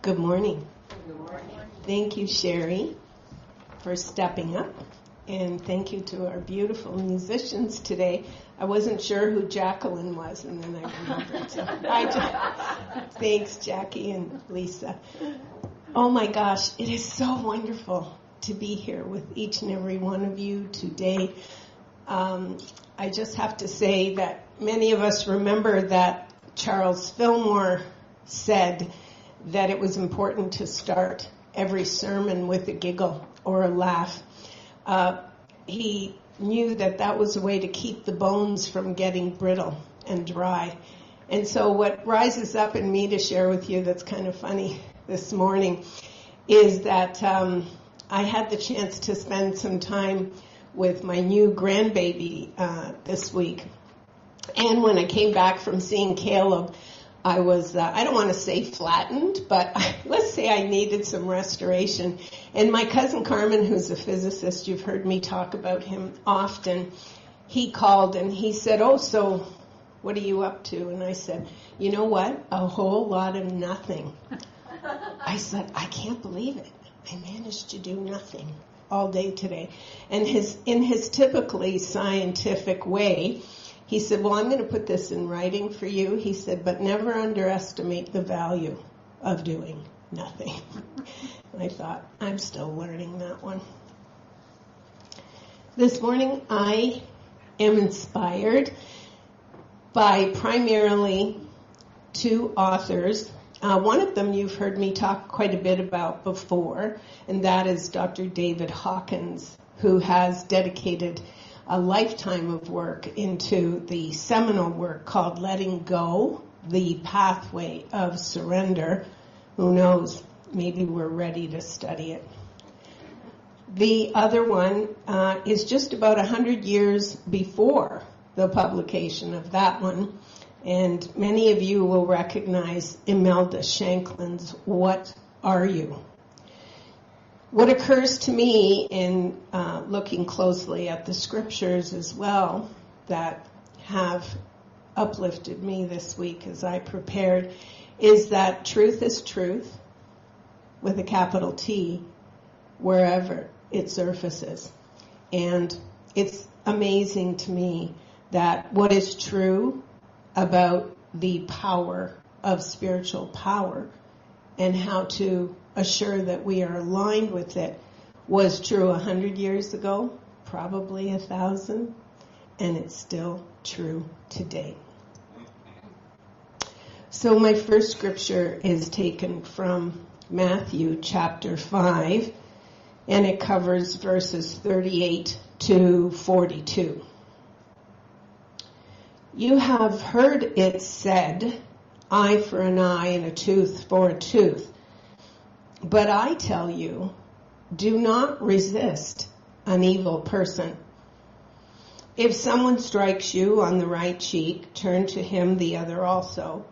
Good morning. Good morning. Thank you, Sherry, for stepping up. And thank you to our beautiful musicians today. I wasn't sure who Jacqueline was, and then I remembered. So thanks, Jackie and Lisa. Oh my gosh, it is so wonderful to be here with each and every one of you today. I just have to say that many of us remember that Charles Fillmore said that it was important to start every sermon with a giggle or a laugh. He knew that that was a way to keep the bones from getting brittle and dry. And so what rises up in me to share with you that's kind of funny this morning is that I had the chance to spend some time with my new grandbaby this week. And when I came back from seeing Caleb, I was, I don't want to say flattened, but let's say I needed some restoration. And my cousin Carmen, who's a physicist, you've heard me talk about him often, he called and he said, "Oh, so what are you up to?" And I said, "You know what? A whole lot of nothing." I said, "I can't believe it. I managed to do nothing all day today." And in his typically scientific way, he said, "Well, I'm going to put this in writing for you." He said, "But never underestimate the value of doing nothing." And I thought, I'm still learning that one. This morning, I am inspired by primarily two authors. One of them you've heard me talk quite a bit about before, and that is Dr. David Hawkins, who has dedicated a lifetime of work into the seminal work called Letting Go, the Pathway of Surrender. Who knows? Maybe we're ready to study it. The other one is just about 100 years before the publication of that one. And many of you will recognize Imelda Shanklin's "What Are You?" What occurs to me in looking closely at the scriptures as well that have uplifted me this week as I prepared is that truth is truth with a capital T wherever it surfaces. And it's amazing to me that what is true about the power of spiritual power and how to assure that we are aligned with it was true 100 years ago, probably 1,000, and it's still true today. So my first scripture is taken from Matthew chapter 5, and it covers verses 38 to 42. "You have heard it said, 'Eye for an eye and a tooth for a tooth.' But I tell you, do not resist an evil person. If someone strikes you on the right cheek, turn to him the other also.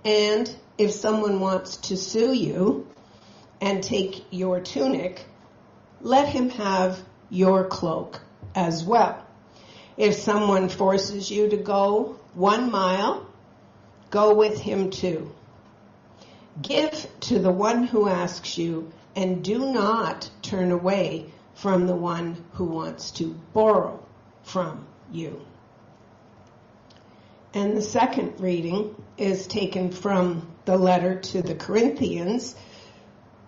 And if someone wants to sue you and take your tunic, let him have your cloak as well. If someone forces you to go 1 mile, go with him 2. Give to the one who asks you, and do not turn away from the one who wants to borrow from you." And the second reading is taken from the letter to the Corinthians,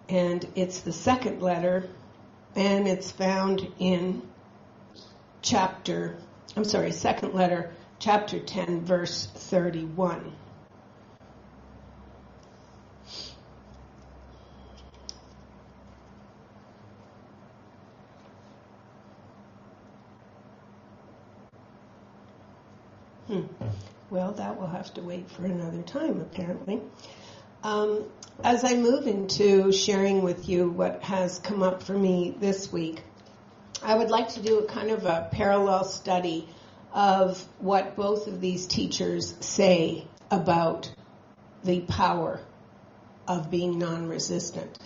and it's the second letter, and it's found in second letter, chapter 10, verse 31. Well, that will have to wait for another time, apparently. As I move into sharing with you what has come up for me this week, I would like to do a kind of a parallel study of what both of these teachers say about the power of being non-resistant.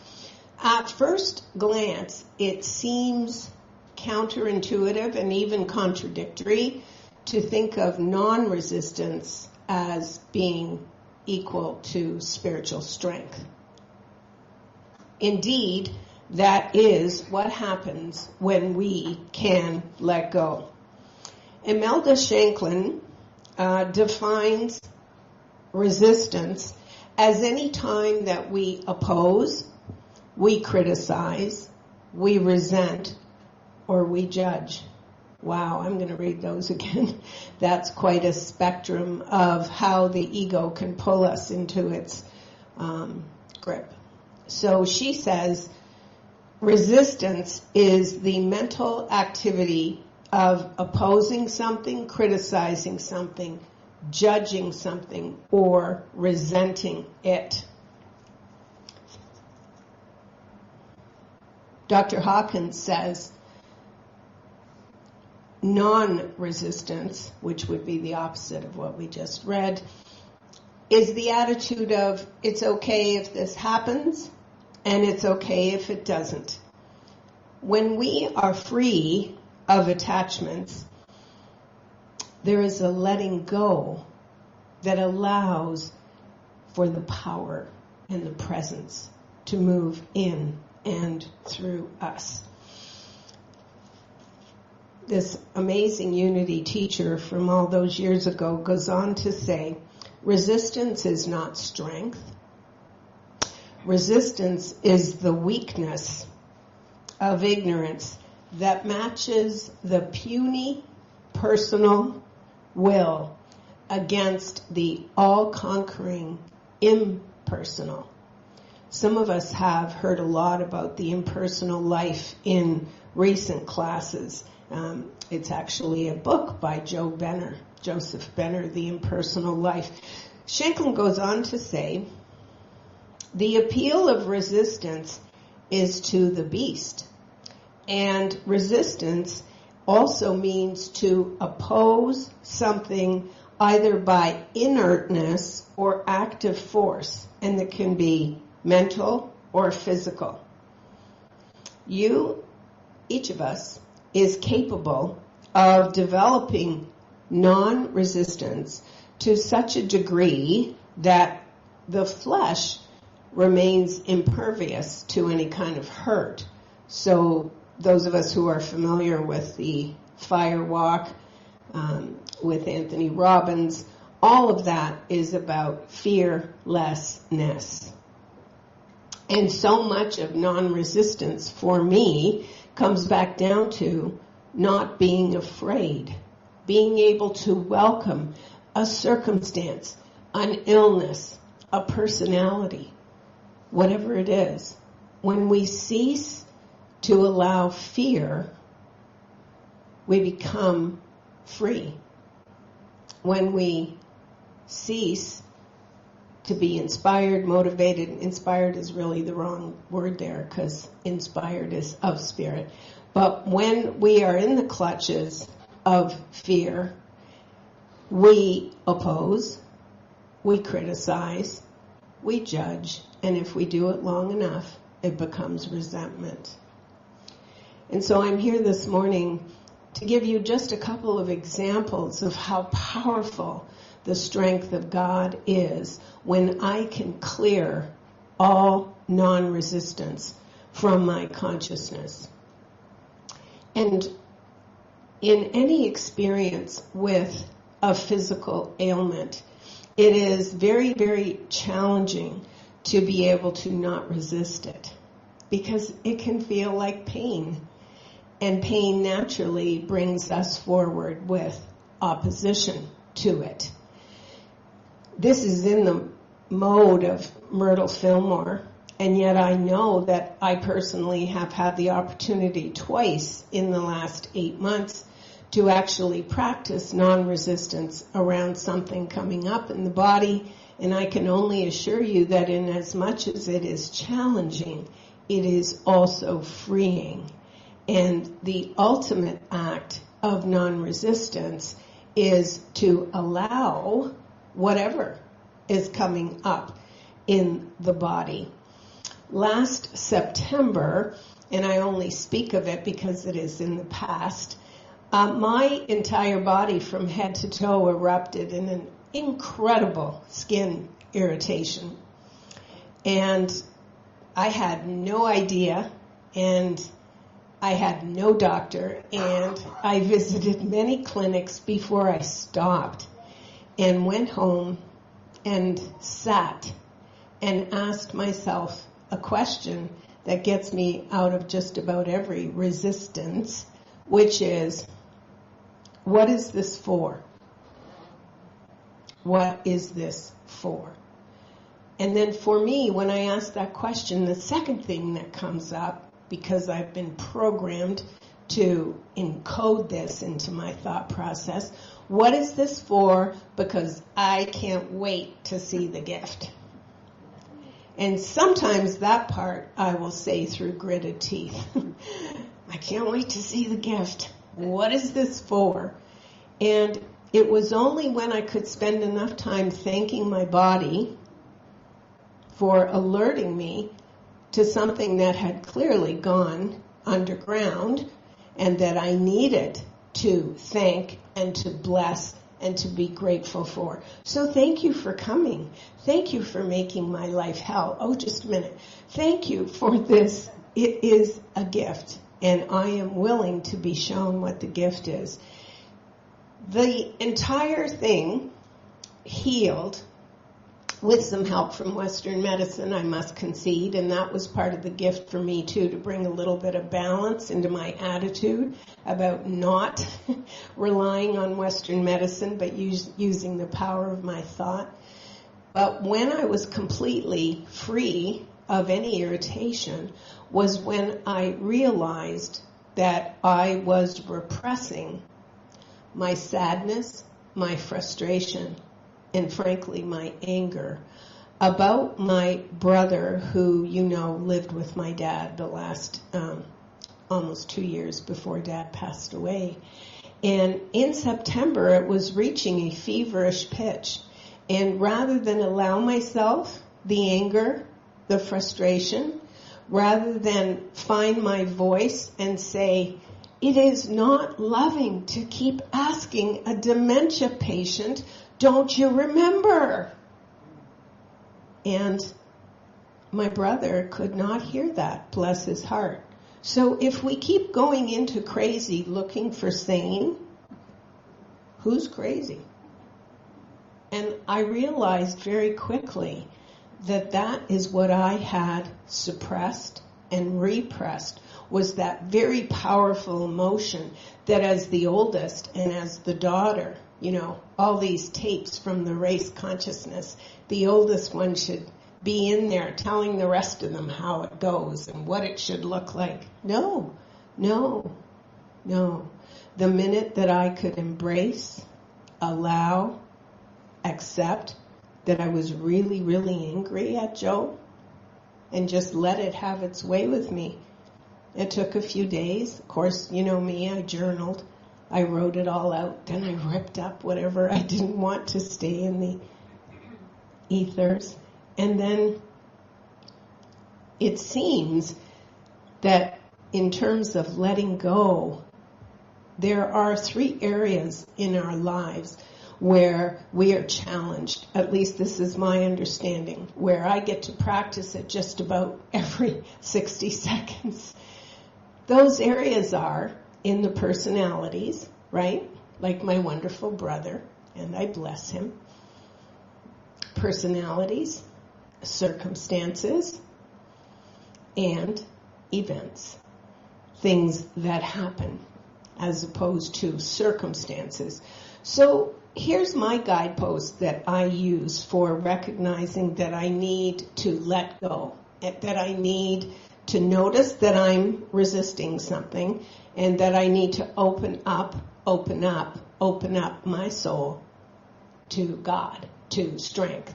At first glance, it seems counterintuitive and even contradictory to think of non-resistance as being equal to spiritual strength. Indeed, that is what happens when we can let go. Imelda Shanklin defines resistance as any time that we oppose, we criticize, we resent, or we judge. Wow, I'm going to read those again. That's quite a spectrum of how the ego can pull us into its grip. So she says, resistance is the mental activity of opposing something, criticizing something, judging something, or resenting it. Dr. Hawkins says, non-resistance, which would be the opposite of what we just read, is the attitude of, it's okay if this happens, and it's okay if it doesn't. When we are free of attachments, there is a letting go that allows for the power and the presence to move in and through us. This amazing unity teacher from all those years ago goes on to say, resistance is not strength. Resistance is the weakness of ignorance that matches the puny personal will against the all-conquering impersonal. Some of us have heard a lot about the impersonal life in recent classes. It's actually a book by Joseph Benner, The Impersonal Life. Shanklin goes on to say, the appeal of resistance is to the beast. And resistance also means to oppose something either by inertness or active force, and that can be mental or physical. Each of us, is capable of developing non-resistance to such a degree that the flesh remains impervious to any kind of hurt. So those of us who are familiar with the fire walk with Anthony Robbins, all of that is about fearlessness. And so much of non-resistance for me comes back down to not being afraid, being able to welcome a circumstance, an illness, a personality, whatever it is. When we cease to allow fear, we become free. When we cease to be inspired, motivated. Inspired is really the wrong word there because inspired is of spirit. But when we are in the clutches of fear, we oppose, we criticize, we judge, and if we do it long enough, it becomes resentment. And so I'm here this morning to give you just a couple of examples of how powerful the strength of God is when I can clear all non-resistance from my consciousness. And in any experience with a physical ailment, it is very, very challenging to be able to not resist it because it can feel like pain. And pain naturally brings us forward with opposition to it. This is in the mode of Myrtle Fillmore, and yet I know that I personally have had the opportunity twice in the last 8 months to actually practice non-resistance around something coming up in the body, and I can only assure you that in as much as it is challenging, it is also freeing. And the ultimate act of non-resistance is to allow whatever is coming up in the body. Last September, and I only speak of it because it is in the past, my entire body from head to toe erupted in an incredible skin irritation. And I had no idea, and I had no doctor, and I visited many clinics before I stopped and went home and sat and asked myself a question that gets me out of just about every resistance, which is, what is this for? What is this for? And then for me, when I ask that question, the second thing that comes up, because I've been programmed to encode this into my thought process, what is this for? Because I can't wait to see the gift. And sometimes that part I will say through gritted teeth. I can't wait to see the gift. What is this for? And it was only when I could spend enough time thanking my body for alerting me to something that had clearly gone underground and that I needed to thank and to bless and to be grateful for. So thank you for coming. Thank you for making my life hell. Oh, just a minute. Thank you for this. It is a gift, and I am willing to be shown what the gift is. The entire thing healed with some help from Western medicine, I must concede, and that was part of the gift for me too, to bring a little bit of balance into my attitude about not relying on Western medicine, but using the power of my thought. But when I was completely free of any irritation was when I realized that I was repressing my sadness, my frustration, and frankly my anger about my brother who, lived with my dad the last almost 2 years before Dad passed away. And in September it was reaching a feverish pitch, and rather than allow myself the anger, the frustration, rather than find my voice and say, it is not loving to keep asking a dementia patient, don't you remember? And my brother could not hear that, bless his heart. So if we keep going into crazy looking for sane, who's crazy? And I realized very quickly that that is what I had suppressed and repressed, was that very powerful emotion that as the oldest and as the daughter, all these tapes from the race consciousness, the oldest one should be in there telling the rest of them how it goes and what it should look like. No. The minute that I could embrace, allow, accept that I was really, really angry at Joe and just let it have its way with me. It took a few days. Of course, you know me, I journaled. I wrote it all out. Then I ripped up whatever I didn't want to stay in the ethers. And then it seems that in terms of letting go, there are 3 areas in our lives where we are challenged. At least this is my understanding, where I get to practice it just about every 60 seconds. Those areas are in the personalities, right? Like my wonderful brother, and I bless him. Personalities, circumstances, and events. Things that happen as opposed to circumstances. So here's my guidepost that I use for recognizing that I need to let go, that I need to notice that I'm resisting something, and that I need to open up my soul to God, to strength.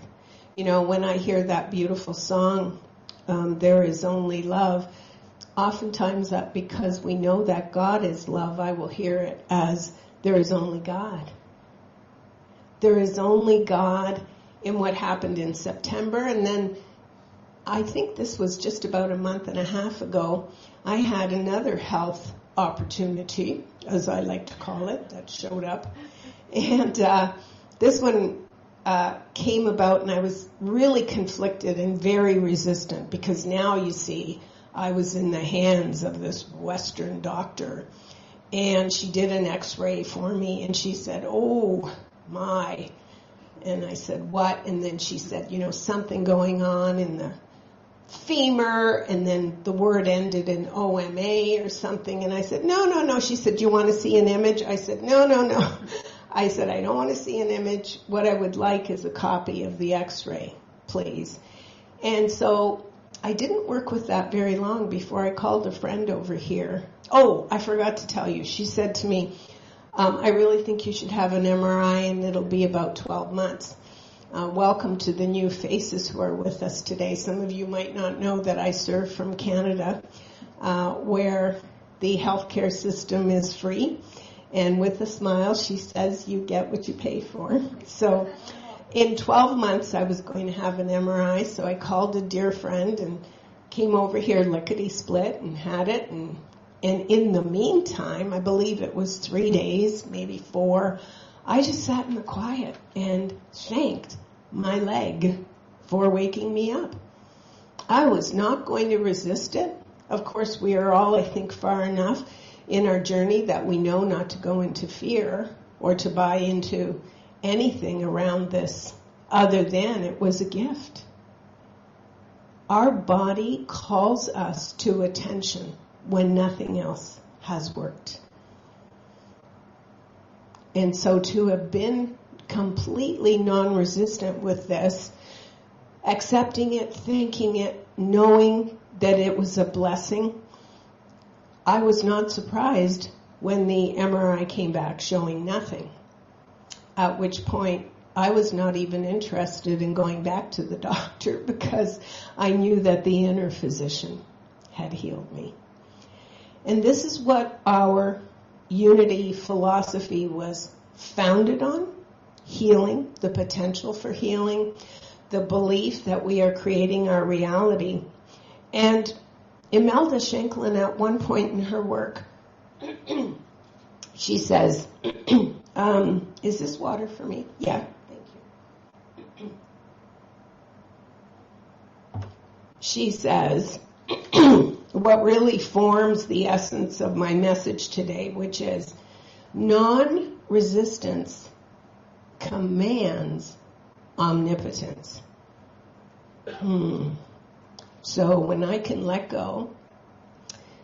When I hear that beautiful song, There Is Only Love, oftentimes that because we know that God is love, I will hear it as there is only God. There is only God in what happened in September. And then I think this was just about a month and a half ago, I had another health opportunity, as I like to call it, that showed up. And this one came about, and I was really conflicted and very resistant, because now you see I was in the hands of this Western doctor, and she did an x-ray for me, and she said, "Oh my," and I said, "What?" And then she said, something going on in the femur, and then the word ended in OMA or something, and I said, no. She said, "Do you want to see an image?" I said, no. I said, "I don't want to see an image. What I would like is a copy of the x-ray, please." And so I didn't work with that very long before I called a friend over here. Oh, I forgot to tell you. She said to me, "I really think you should have an MRI, and it'll be about 12 months. Welcome to the new faces who are with us today. Some of you might not know that I serve from Canada, where the healthcare system is free. And with a smile, she says, you get what you pay for." So in 12 months, I was going to have an MRI. So I called a dear friend and came over here lickety-split and had it. And in the meantime, I believe it was 3 days, maybe 4, I just sat in the quiet and thanked my leg for waking me up. I was not going to resist it. Of course, we are all, I think, far enough in our journey that we know not to go into fear or to buy into anything around this other than it was a gift. Our body calls us to attention when nothing else has worked. And so to have been completely non-resistant with this, accepting it, thanking it, knowing that it was a blessing, I was not surprised when the MRI came back showing nothing, at which point I was not even interested in going back to the doctor, because I knew that the inner physician had healed me. And this is what our unity philosophy was founded on: healing, the potential for healing, the belief that we are creating our reality. And Imelda Shanklin, at one point in her work, she says, is this water for me? Yeah, thank you. She says, what really forms the essence of my message today, which is non-resistance commands omnipotence. So when I can let go,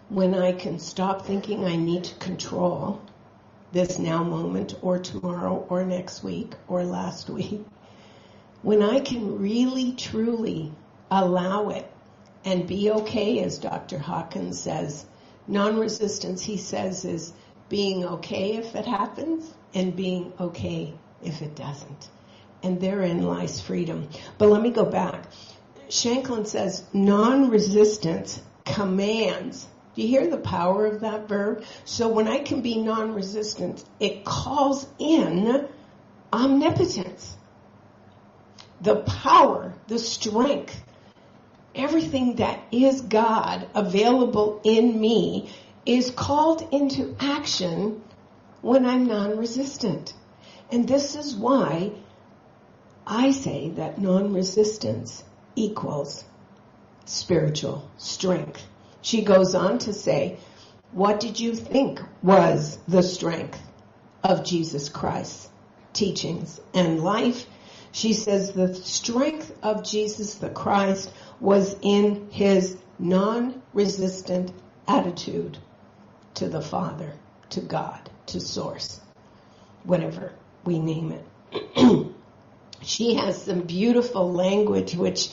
when I can stop thinking I need to control this now moment or tomorrow or next week or last week, when I can really, truly allow it and be okay, as Dr. Hawkins says, non-resistance, he says, is being okay if it happens and being okay if it doesn't. And therein lies freedom. But let me go back. Shanklin says non-resistance commands. Do you hear the power of that verb? So when I can be non-resistant, it calls in omnipotence. The power, the strength, everything that is God available in me is called into action when I'm non-resistant. And this is why I say that non-resistance equals spiritual strength. She goes on to say, what did you think was the strength of Jesus Christ's teachings and life? She says the strength of Jesus the Christ was in his non-resistant attitude to the Father, to God, to Source, whatever we name it. She has some beautiful language which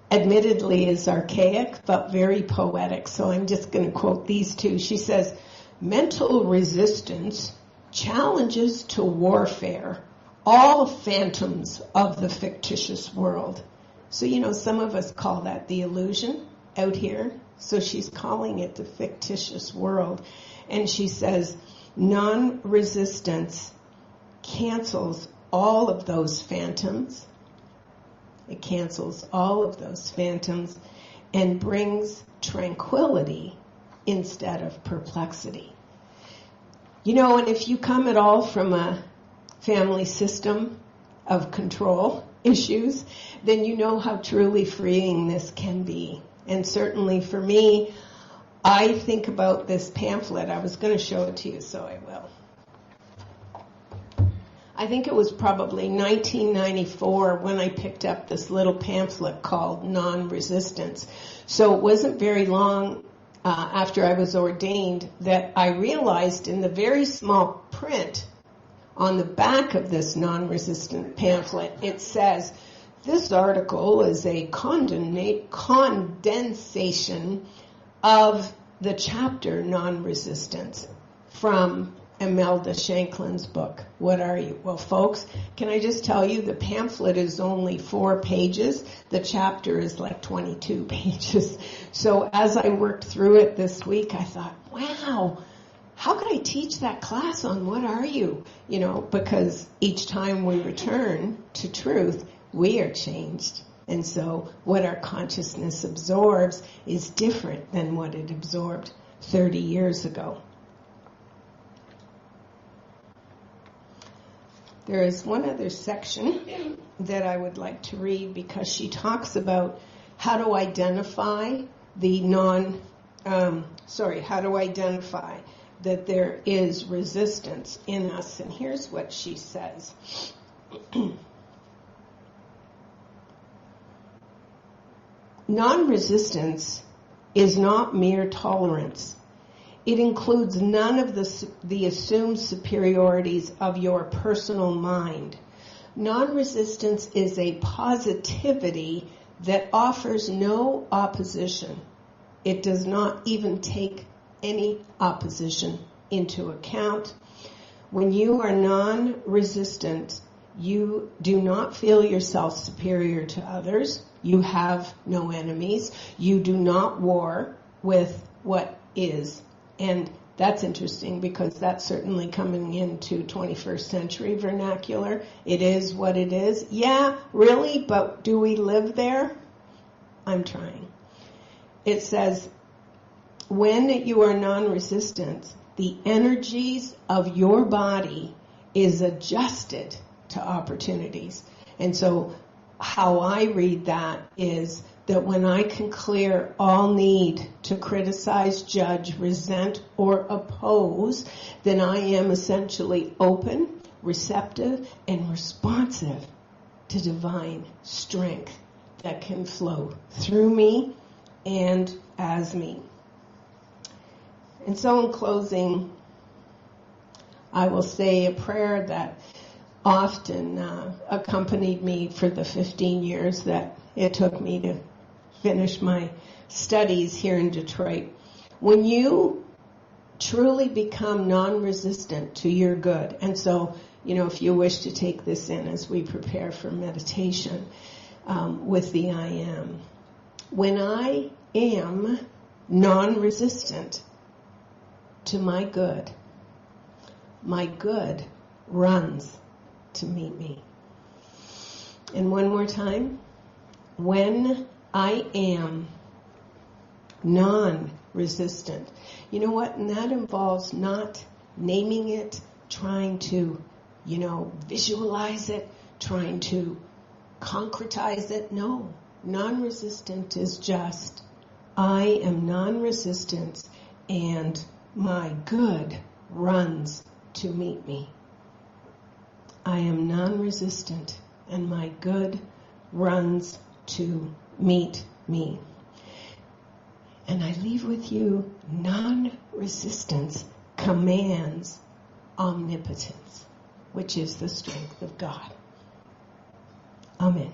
admittedly is archaic but very poetic, so I'm just going to quote these two. She says, mental resistance challenges to warfare all phantoms of the fictitious world. So, some of us call that the illusion out here. So she's calling it the fictitious world. And she says, non-resistance cancels all of those phantoms. It cancels all of those phantoms and brings tranquility instead of perplexity. And if you come at all from a family system of control issues, then you know how truly freeing this can be. And certainly for me, I think about this pamphlet. I was going to show it to you, so I will. I think it was probably 1994 when I picked up this little pamphlet called Non-Resistance. So it wasn't very long after I was ordained that I realized in the very small print on the back of this non-resistant pamphlet, it says, this article is a condensation of the chapter Non-Resistance from Imelda Shanklin's book, What Are You? Well, folks, can I just tell you, the pamphlet is only 4 pages. The chapter is like 22 pages. So as I worked through it this week, I thought, wow, how could I teach that class on What Are You? You know, because each time we return to truth, we are changed. And so what our consciousness absorbs is different than what it absorbed 30 years ago. There is one other section that I would like to read because she talks about how to identify how to identify that there is resistance in us. And here's what she says. Non-resistance is not mere tolerance. It includes none of the assumed superiorities of your personal mind. Non-resistance is a positivity that offers no opposition. It does not even take any opposition into account. When you are non-resistant, you do not feel yourself superior to others. You have no enemies. You do not war with what is. And that's interesting because that's certainly coming into 21st century vernacular. It is what it is. Yeah, really, but do we live there? I'm trying. It says, when you are non-resistant, the energies of your body is adjusted to opportunities. And so how I read that is that when I can clear all need to criticize, judge, resent, or oppose, then I am essentially open, receptive, and responsive to divine strength that can flow through me and as me. And so in closing, I will say a prayer that often accompanied me for the 15 years that it took me to finish my studies here in Detroit. When you truly become non-resistant to your good, and so, you know, if you wish to take this in as we prepare for meditation with the I Am, when I am non-resistant to my good runs to meet me. And one more time, when I am non-resistant. You know what? And that involves not naming it, trying to, visualize it, trying to concretize it. No. Non-resistant is just, I am non-resistant and my good runs to meet me. I am non-resistant and my good runs to meet me. And I leave with you, non-resistance commands omnipotence, which is the strength of God. Amen.